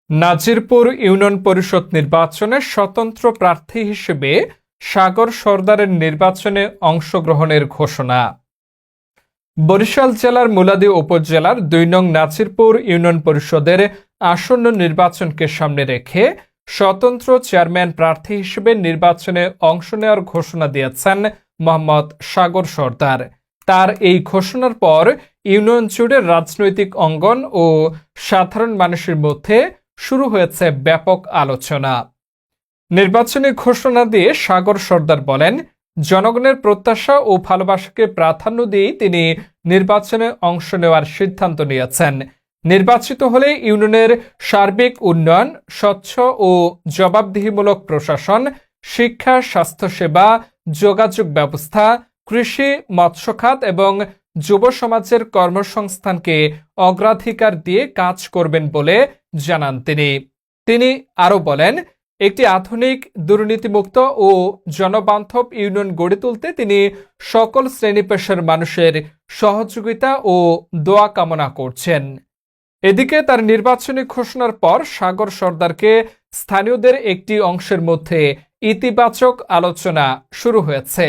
Nazirpur union পরিষদ নির্বাচনে স্বতন্ত্র প্রার্থী হিসেবে সাগর সরদারের নির্বাচনে অংশগ্রহণের ঘোষণা। বরিশাল জেলার মুলাদী উপজেলার ২ নং নাজিরপুর ইউনিয়ন পরিষদের আসন্ন নির্বাচনকে সামনে রেখে স্বতন্ত্র চেয়ারম্যান প্রার্থী হিসেবে নির্বাচনে অংশ নেওয়ার ঘোষণা দিয়েছেন মোহাম্মদ সাগর সরদার। তার এই ঘোষণার পর ইউনিয়ন জুড়ে রাজনৈতিক অঙ্গন ও সাধারণ মানুষের মধ্যে শুরু হয়েছে ব্যাপক আলোচনা। নির্বাচনী ঘোষণা দিয়ে সাগর সরদার বলেন, জনগণের প্রত্যাশা ও ভালোবাসাকে প্রাধান্য দিয়ে তিনি নির্বাচনে অংশ নেওয়ার সিদ্ধান্ত নিয়েছেন। নির্বাচিত হলে ইউনিয়নের সার্বিক উন্নয়ন, স্বচ্ছ ও জবাবদিহিমূলক প্রশাসন, শিক্ষা, স্বাস্থ্যসেবা, যোগাযোগ ব্যবস্থা, কৃষি, মৎস্য খাত এবং যুব সমাজের কর্মসংস্থানকে অগ্রাধিকার দিয়ে কাজ করবেন বলে জানান তিনি আরও বলেন, একটি আধুনিক, দুর্নীতিমুক্ত ও জনবান্ধব ইউনিয়ন গড়ে তুলতে তিনি সকল শ্রেণী পেশার মানুষের সহযোগিতা ও দোয়া কামনা করছেন। এদিকে তার নির্বাচনী ঘোষণার পর সাগর সরদারকে স্থানীয়দের একটি অংশের মধ্যে ইতিবাচক আলোচনা শুরু হয়েছে।